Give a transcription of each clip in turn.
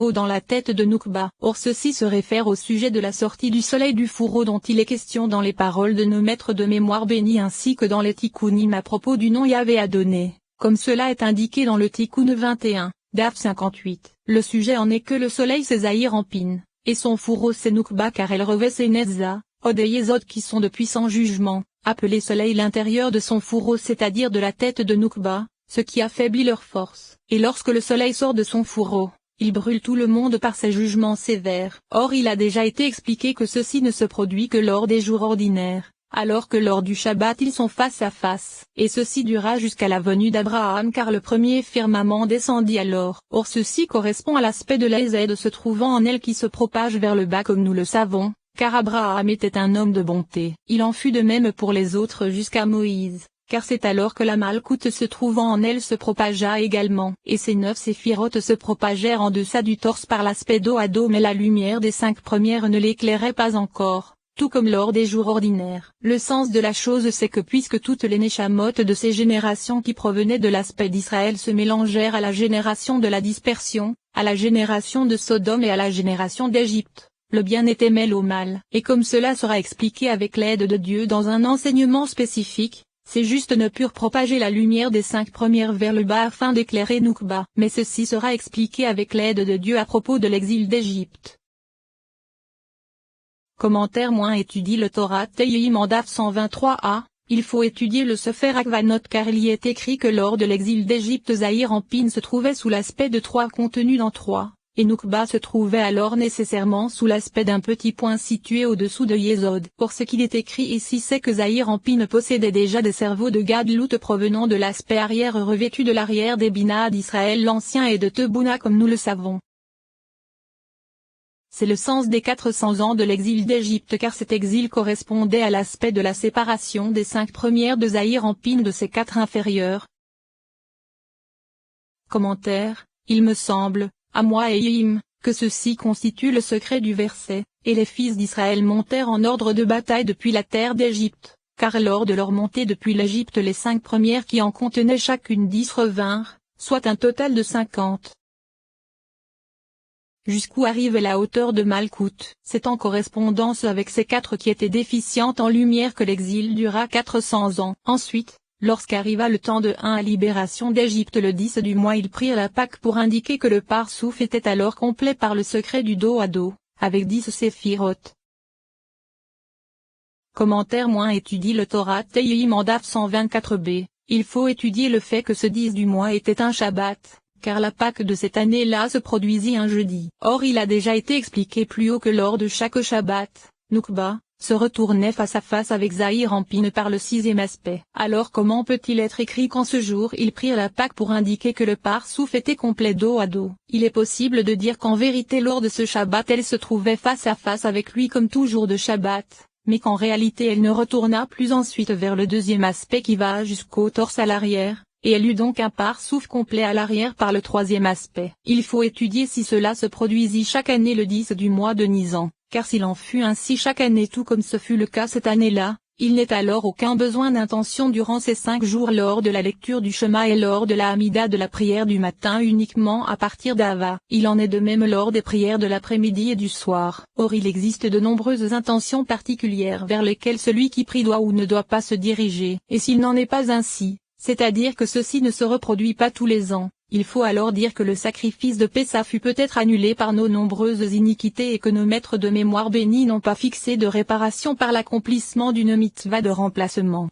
dans la tête de Noukba. Or ceci se réfère au sujet de la sortie du soleil du fourreau dont il est question dans les paroles de nos maîtres de mémoire bénis ainsi que dans les Tikkunim à propos du nom Yahvé Adonai, comme cela est indiqué dans le Tikkun 21, Daf 58. Le sujet en est que le soleil c'est Zahir Anpin, et son fourreau c'est Noukba car elle revêt ses Netza, Od et Yesod qui sont de puissants jugements, appelé soleil l'intérieur de son fourreau c'est-à-dire de la tête de Noukba, ce qui affaiblit leur force. Et lorsque le soleil sort de son fourreau, il brûle tout le monde par ses jugements sévères. Or il a déjà été expliqué que ceci ne se produit que lors des jours ordinaires, alors que lors du Shabbat ils sont face à face. Et ceci dura jusqu'à la venue d'Abraham car le premier firmament descendit alors. Or ceci correspond à l'aspect de la Hésed se trouvant en elle qui se propage vers le bas comme nous le savons, car Abraham était un homme de bonté. Il en fut de même pour les autres jusqu'à Moïse. Car c'est alors que la Malkoute se trouvant en elle se propagea également. Et ces 9 séphirotes se propagèrent en deçà du torse par l'aspect dos à dos mais la lumière des 5 premières ne l'éclairait pas encore, tout comme lors des jours ordinaires. Le sens de la chose c'est que puisque toutes les Neshamot de ces générations qui provenaient de l'aspect d'Israël se mélangèrent à la génération de la dispersion, à la génération de Sodome et à la génération d'Égypte, le bien était mêlé au mal. Et comme cela sera expliqué avec l'aide de Dieu dans un enseignement spécifique, ces justes ne purent propager la lumière des 5 premières vers le bas afin d'éclairer Noukba. Mais ceci sera expliqué avec l'aide de Dieu à propos de l'exil d'Égypte. Commentaire - étudie le Torah Tehillim en Daf 123a, il faut étudier le Sefer Akvanot car il y est écrit que lors de l'exil d'Égypte Zahir Anpin se trouvait sous l'aspect de 3 contenus dans 3. Et Noukba se trouvait alors nécessairement sous l'aspect d'un petit point situé au-dessous de Yesod. Pour ce qu'il est écrit ici c'est que Zahir Anpin possédait déjà des cerveaux de Gadlout provenant de l'aspect arrière revêtu de l'arrière des Bina d'Israël l'ancien et de Tebouna comme nous le savons. C'est le sens des 400 ans de l'exil d'Égypte car cet exil correspondait à l'aspect de la séparation des 5 premières de Zahir Anpin de ses 4 inférieures. Commentaire, il me semble, à moi et Yim, que ceci constitue le secret du verset, et les fils d'Israël montèrent en ordre de bataille depuis la terre d'Égypte, car lors de leur montée depuis l'Égypte les 5 premières qui en contenaient chacune 10 revinrent, soit un total de 50. Jusqu'où arrive la hauteur de Malkout. C'est en correspondance avec ces 4 qui étaient déficientes en lumière que l'exil dura 400 ans. Ensuite, lorsqu'arriva le temps de la libération d'Égypte le 10 du mois ils prirent la Pâque pour indiquer que le Parsouf était alors complet par le secret du dos à dos, avec 10 séphirotes. Commentaire - étudie le Torah Tehillim en Daf 124b, il faut étudier le fait que ce 10 du mois était un Shabbat, car la Pâque de cette année-là se produisit un jeudi. Or il a déjà été expliqué plus haut que lors de chaque Shabbat, Noukba se retournait face à face avec Zahir Anpin par le 6e aspect. Alors comment peut-il être écrit qu'en ce jour ils prirent la Pâque pour indiquer que le Parsouf était complet dos à dos? Il est possible de dire qu'en vérité lors de ce Shabbat elle se trouvait face à face avec lui comme tout jour de Shabbat, mais qu'en réalité elle ne retourna plus ensuite vers le 2e aspect qui va jusqu'au torse à l'arrière, et elle eut donc un Parsouf complet à l'arrière par le 3e aspect. Il faut étudier si cela se produisit chaque année le 10 du mois de Nisan. Car s'il en fut ainsi chaque année tout comme ce fut le cas cette année-là, il n'est alors aucun besoin d'intention durant ces 5 jours lors de la lecture du Shema et lors de la Hamida de la prière du matin uniquement à partir d'Ava. Il en est de même lors des prières de l'après-midi et du soir. Or il existe de nombreuses intentions particulières vers lesquelles celui qui prie doit ou ne doit pas se diriger. Et s'il n'en est pas ainsi, c'est-à-dire que ceci ne se reproduit pas tous les ans, il faut alors dire que le sacrifice de Pessah fut peut-être annulé par nos nombreuses iniquités et que nos maîtres de mémoire bénis n'ont pas fixé de réparation par l'accomplissement d'une mitzvah de remplacement.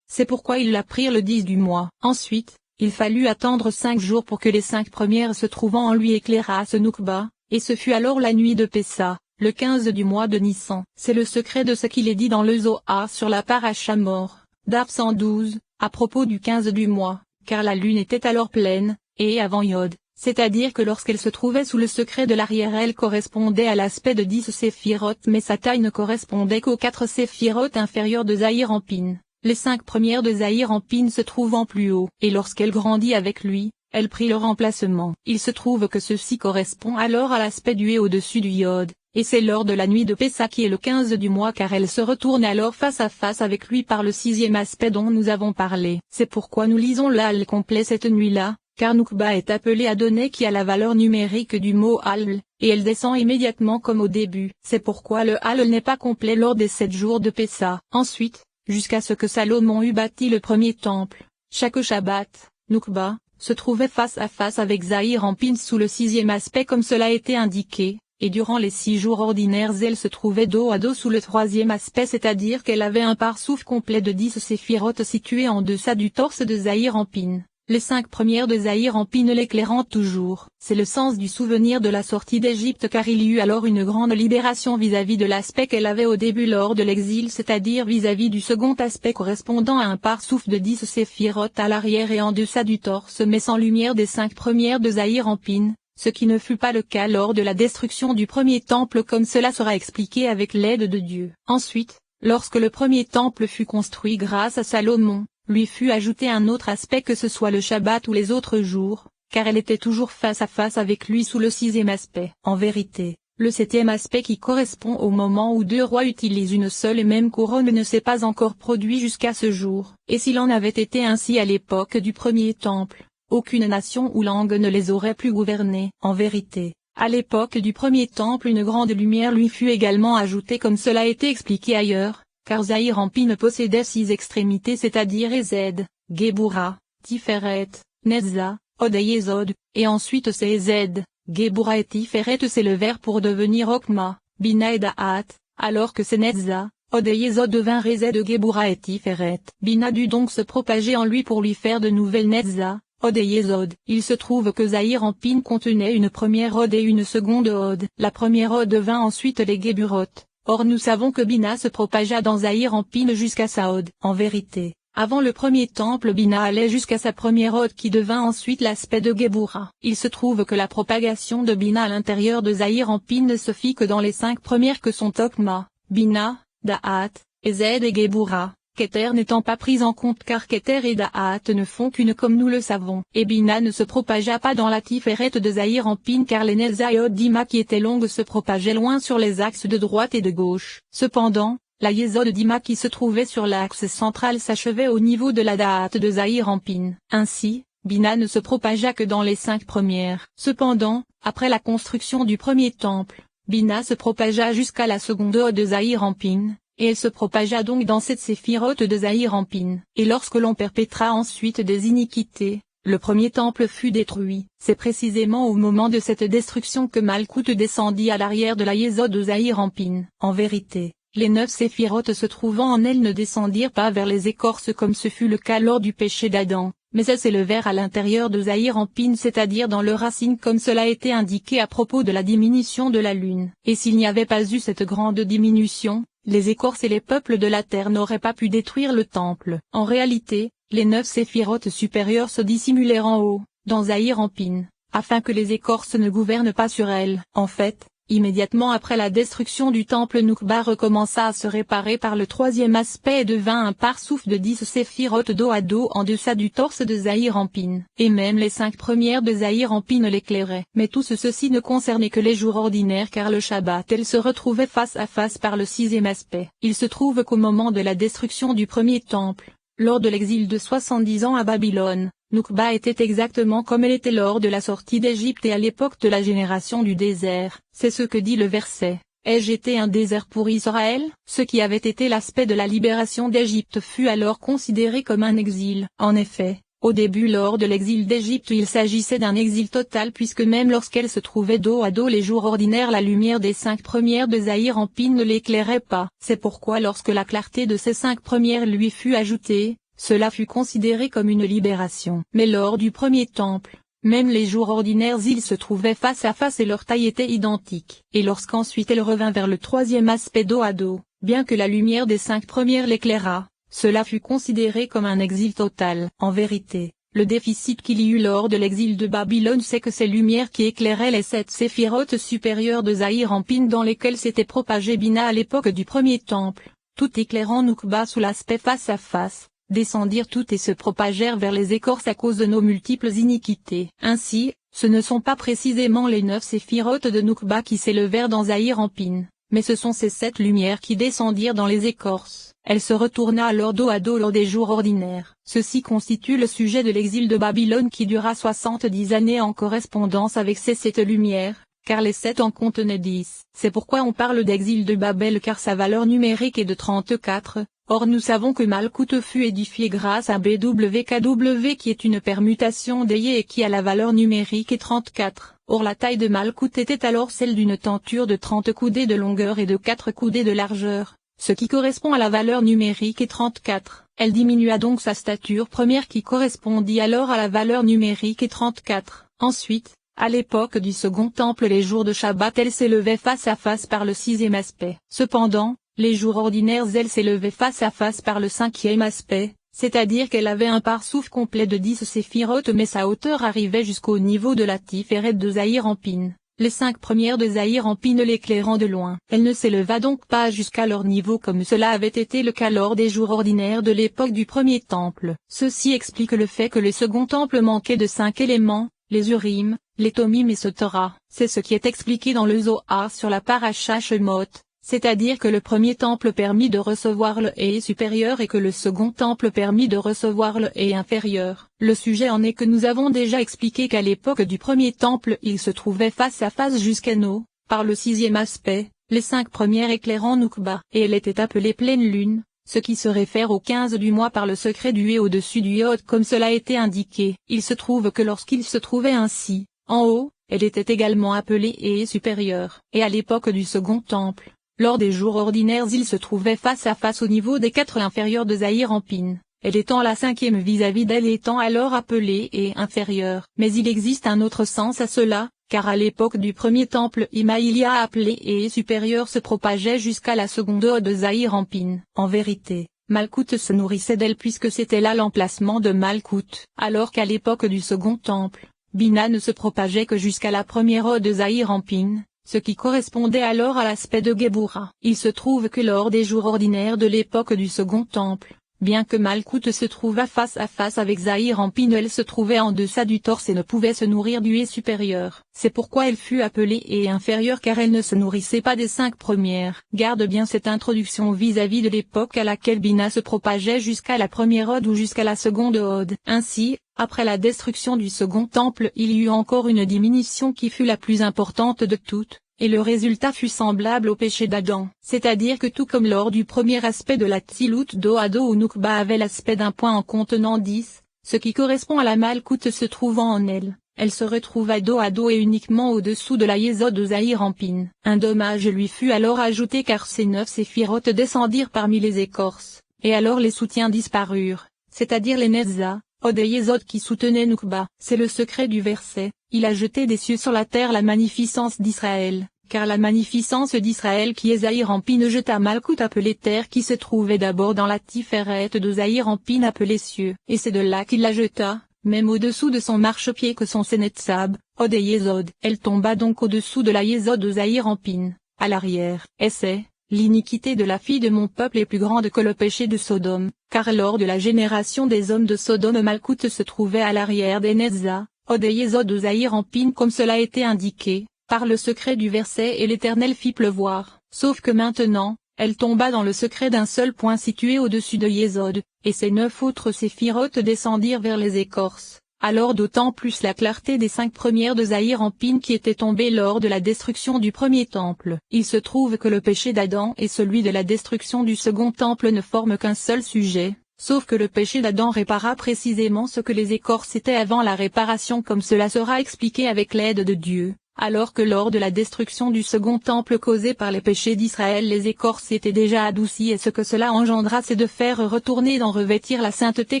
C'est pourquoi ils la prirent le 10 du mois. Ensuite, il fallut attendre 5 jours pour que les 5 premières se trouvant en lui éclairassent Noukba, et ce fut alors la nuit de Pessah, le 15 du mois de Nissan. C'est le secret de ce qu'il est dit dans le Zohar sur la paracha mort, Daf 112, à propos du 15 du mois. Car la lune était alors pleine, et avant Yod, c'est-à-dire que lorsqu'elle se trouvait sous le secret de l'arrière elle correspondait à l'aspect de 10 séphirotes mais sa taille ne correspondait qu'aux 4 séphirotes inférieures de Zahir Anpin, les 5 premières de Zahir Anpin se trouvant plus haut. Et lorsqu'elle grandit avec lui, elle prit le remplacement. Il se trouve que ceci correspond alors à l'aspect du et au-dessus du Yod. Et c'est lors de la nuit de Pessah qui est le 15 du mois car elle se retourne alors face à face avec lui par le 6e aspect dont nous avons parlé. C'est pourquoi nous lisons le Hal complet cette nuit-là, car Noukba est appelée Adonai qui a la valeur numérique du mot Hallel, et elle descend immédiatement comme au début. C'est pourquoi le Hallel n'est pas complet lors des 7 jours de Pessa. Ensuite, jusqu'à ce que Salomon eût bâti le premier temple, chaque Shabbat, Noukba se trouvait face à face avec Zahir Anpin sous le 6e aspect comme cela a été indiqué, et durant les 6 jours ordinaires elle se trouvait dos à dos sous le 3e aspect, c'est-à-dire qu'elle avait un pare-souffle complet de 10 séphirotes situées en deçà du torse de Zahir Anpin. Les 5 premières de Zahir Anpin l'éclairant toujours. C'est le sens du souvenir de la sortie d'Égypte car il y eut alors une grande libération vis-à-vis de l'aspect qu'elle avait au début lors de l'exil, c'est-à-dire vis-à-vis du second aspect correspondant à un pare-souffle de 10 séphirotes à l'arrière et en deçà du torse mais sans lumière des 5 premières de Zahir Anpin, ce qui ne fut pas le cas lors de la destruction du premier temple comme cela sera expliqué avec l'aide de Dieu. Ensuite, lorsque le premier temple fut construit grâce à Salomon, lui fut ajouté un autre aspect que ce soit le Shabbat ou les autres jours, car elle était toujours face à face avec lui sous le 6e aspect. En vérité, le 7e aspect qui correspond au moment où 2 rois utilisent une seule et même couronne ne s'est pas encore produit jusqu'à ce jour, et s'il en avait été ainsi à l'époque du premier temple, aucune nation ou langue ne les aurait pu gouverner. En vérité, à l'époque du premier temple une grande lumière lui fut également ajoutée comme cela a été expliqué ailleurs, car Zahir Anpin possédait 6 extrémités c'est-à-dire Ezed, Géboura, Tiferet, Netza, Od et Yesod, et ensuite ces Ezed, Géboura et Tiferet s'élevèrent pour devenir Okma, Bina et Da'at, alors que ces Netza, Od et Yesod devinrent Ezed Géboura et Tiferet. Bina dut donc se propager en lui pour lui faire de nouvelles Netza, Od et Yesod. Il se trouve que Zahir Anpin contenait une première Od et une seconde Od. La première Od devint ensuite les Géburot. Or nous savons que Bina se propagea dans Zahir Anpin jusqu'à sa Od. En vérité, avant le premier temple Bina allait jusqu'à sa première Od qui devint ensuite l'aspect de Géboura. Il se trouve que la propagation de Bina à l'intérieur de Zahir Anpin ne se fit que dans les 5 premières que sont Okma, Bina, Da'at, Ezed et Géboura. Keter n'étant pas prise en compte car Keter et Da'at ne font qu'une comme nous le savons. Et Bina ne se propagea pas dans la Tiferet de Zahir Anpin car les Netza et Od d'Ima qui étaient longues se propageaient loin sur les axes de droite et de gauche. Cependant, la Yesod d'Ima qui se trouvait sur l'axe central s'achevait au niveau de la Da'at de Zahir Anpin. Ainsi, Bina ne se propagea que dans les 5 premières. Cependant, après la construction du premier temple, Bina se propagea jusqu'à la seconde Od de Zahir Anpin. Et elle se propagea donc dans cette séphirote de Zahir Anpin. Et lorsque l'on perpétra ensuite des iniquités, le premier temple fut détruit. C'est précisément au moment de cette destruction que Malkout descendit à l'arrière de la Yesod de Zahir Anpin. En vérité, les 9 séphirotes se trouvant en elle ne descendirent pas vers les écorces comme ce fut le cas lors du péché d'Adam, mais elles s'élevèrent à l'intérieur de Zahir Anpin c'est-à-dire dans leurs racines comme cela a été indiqué à propos de la diminution de la lune. Et s'il n'y avait pas eu cette grande diminution, les écorces et les peuples de la terre n'auraient pas pu détruire le temple. En réalité, les 9 séphirotes supérieures se dissimulèrent en haut, dans Zahir Anpin, afin que les écorces ne gouvernent pas sur elles. En fait, immédiatement après la destruction du temple Noukba recommença à se réparer par le 3e aspect et devint un pare-souffle de 10 séphirotes dos à dos en deçà du torse de Zahir Anpin. Et même les 5 premières de Zahir Anpin l'éclairaient. Mais tout ceci ne concernait que les jours ordinaires car le Shabbat elle se retrouvait face à face par le 6e aspect. Il se trouve qu'au moment de la destruction du premier temple, lors de l'exil de 70 ans à Babylone, Noukba était exactement comme elle était lors de la sortie d'Égypte et à l'époque de la génération du désert. C'est ce que dit le verset. Ai-je été un désert pour Israël? Ce qui avait été l'aspect de la libération d'Égypte fut alors considéré comme un exil. En effet, au début lors de l'exil d'Égypte il s'agissait d'un exil total puisque même lorsqu'elle se trouvait dos à dos les jours ordinaires la lumière des 5 premières de Zahir Anpin ne l'éclairait pas. C'est pourquoi lorsque la clarté de ces 5 premières lui fut ajoutée, cela fut considéré comme une libération. Mais lors du premier temple, même les jours ordinaires ils se trouvaient face à face et leur taille était identique. Et lorsqu'ensuite elle revint vers le 3e aspect dos à dos, bien que la lumière des 5 premières l'éclairât, cela fut considéré comme un exil total. En vérité, le déficit qu'il y eut lors de l'exil de Babylone c'est que ces lumières qui éclairaient les 7 séphirotes supérieures de Zahir Anpin dans lesquelles s'était propagé Bina à l'époque du premier temple, tout éclairant Noukba sous l'aspect face à face, descendirent toutes et se propagèrent vers les écorces à cause de nos multiples iniquités. Ainsi, ce ne sont pas précisément les 9 séphirotes de Noukba qui s'élevèrent dans Zahir Anpin, mais ce sont ces 7 lumières qui descendirent dans les écorces. Elle se retourna alors dos à dos lors des jours ordinaires. Ceci constitue le sujet de l'exil de Babylone qui dura 70 années en correspondance avec ces 7 lumières, car les 7 en contenaient 10. C'est pourquoi on parle d'exil de Babel car sa valeur numérique est de 34. Or nous savons que Malkout fut édifié grâce à BWKW qui est une permutation d'Eye et qui a la valeur numérique est 34. Or la taille de Malkout était alors celle d'une tenture de 30 coudées de longueur et de 4 coudées de largeur, ce qui correspond à la valeur numérique est 34. Elle diminua donc sa stature première qui correspondit alors à la valeur numérique est 34. Ensuite, à l'époque du second temple les jours de Shabbat elle s'élevait face à face par le 6e aspect. Cependant, les jours ordinaires elle s'élevait face à face par le 5e aspect, c'est-à-dire qu'elle avait un parsouf complet de 10 séphirotes mais sa hauteur arrivait jusqu'au niveau de la Tiferet de Zahir-Anpin, les 5 premières de Zahir-Anpin l'éclairant de loin. Elle ne s'éleva donc pas jusqu'à leur niveau comme cela avait été le cas lors des jours ordinaires de l'époque du premier temple. Ceci explique le fait que le second temple manquait de 5 éléments, les Urim, les Tomim et ce Torah. C'est ce qui est expliqué dans le Zohar sur la paracha Shemot. C'est-à-dire que le premier temple permit de recevoir le Hé supérieur et que le second temple permit de recevoir le Hé inférieur. Le sujet en est que nous avons déjà expliqué qu'à l'époque du premier temple il se trouvait face à face jusqu'à No, par le 6e aspect, les 5 premières éclairant Noukba, et elle était appelée pleine lune, ce qui se réfère au 15 du mois par le secret du Hé au-dessus du Yod comme cela a été indiqué. Il se trouve que lorsqu'il se trouvait ainsi, en haut, elle était également appelée Hé supérieur. Et à l'époque du second temple, lors des jours ordinaires il se trouvait face à face au niveau des 4 inférieurs de Zahir-Anpin, elle étant la 5e vis-à-vis d'elle étant alors appelée Hé inférieure. Mais il existe un autre sens à cela, car à l'époque du premier temple Imaïlia appelé Hé supérieur se propageait jusqu'à la seconde Ode de Zahir-Anpin. En vérité, Malkout se nourrissait d'elle puisque c'était là l'emplacement de Malkout, alors qu'à l'époque du second temple, Bina ne se propageait que jusqu'à la première Ode de Zahir-Anpin, ce qui correspondait alors à l'aspect de Géboura. Il se trouve que lors des jours ordinaires de l'époque du second temple, bien que Malkout se trouvât face à face avec Zahir-Anpin elle se trouvait en deçà du torse et ne pouvait se nourrir du Hé supérieur. C'est pourquoi elle fut appelée Hé inférieure car elle ne se nourrissait pas des 5 premières. Garde bien cette introduction vis-à-vis de l'époque à laquelle Bina se propageait jusqu'à la première Ode ou jusqu'à la seconde Ode. Ainsi, après la destruction du second temple il y eut encore une diminution qui fut la plus importante de toutes, et le résultat fut semblable au péché d'Adam. C'est-à-dire que tout comme lors du premier aspect de la Tzilut dos à dos où Noukba avait l'aspect d'un point en contenant 10, ce qui correspond à la Malkout se trouvant en elle, elle se retrouva dos à dos et uniquement au-dessous de la Yésod de Zahir-Anpin. Un dommage lui fut alors ajouté car ces 9 séphirotes descendirent parmi les écorces, et alors les soutiens disparurent, c'est-à-dire les Netza, Od et Yésod qui soutenaient Noukba. C'est le secret du verset, il a jeté des cieux sur la terre la magnificence d'Israël, car la magnificence d'Israël qui est Zahir-Anpin jeta Malkout appelé terre qui se trouvait d'abord dans la Tiferet de Zahir-Anpin appelé cieux. Et c'est de là qu'il la jeta, même au-dessous de son marchepied que son Sénetzab, Od et Yésod. Elle tomba donc au-dessous de la Yésod de Zahir-Anpin, à l'arrière. Et c'est, l'iniquité de la fille de mon peuple est plus grande que le péché de Sodome, car lors de la génération des hommes de Sodome Malkout se trouvait à l'arrière des Netza, Od et Yésod de Zahir-Anpin comme cela a été indiqué, par le secret du verset et l'Éternel fit pleuvoir. Sauf que maintenant, elle tomba dans le secret d'un seul point situé au-dessus de Yésod, et ces 9 autres séphirotes descendirent vers les écorces. Alors d'autant plus la clarté des 5 premières de Zahir-Anpin qui étaient tombées lors de la destruction du premier temple. Il se trouve que le péché d'Adam et celui de la destruction du second temple ne forment qu'un seul sujet, sauf que le péché d'Adam répara précisément ce que les écorces étaient avant la réparation comme cela sera expliqué avec l'aide de Dieu. Alors que lors de la destruction du second temple causée par les péchés d'Israël les écorces étaient déjà adoucies et ce que cela engendra c'est de faire retourner d'en revêtir la sainteté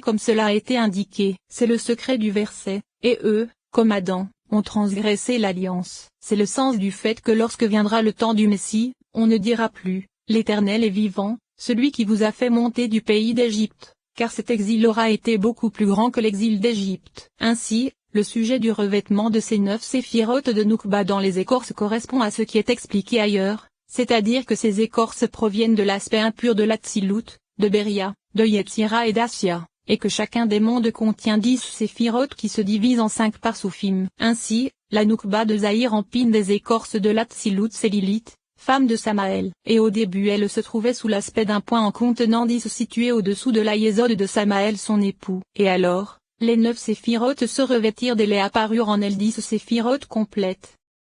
comme cela a été indiqué. C'est le secret du verset, et eux, comme Adam, ont transgressé l'alliance. C'est le sens du fait que lorsque viendra le temps du Messie, on ne dira plus, l'Éternel est vivant, celui qui vous a fait monter du pays d'Égypte, car cet exil aura été beaucoup plus grand que l'exil d'Égypte. Ainsi, le sujet du revêtement de ces 9 séphirotes de Noukba dans les écorces correspond à ce qui est expliqué ailleurs, c'est-à-dire que ces écorces proviennent de l'aspect impur de l'Atsilut, de Beria, de Yetzira et d'Assia, et que chacun des mondes contient 10 séphirotes qui se divisent en 5 parsoufim. Ainsi, la Noukba de Zahir-Anpin des écorces de l'Atsilut c'est Lilith, femme de Samaël. Et au début elle se trouvait sous l'aspect d'un point en contenant 10 situé au-dessous de la yésod de Samaël son époux. Et alors, les 9 séphirotes se revêtirent d'elle et apparurent en elle 10 séphirotes complètes.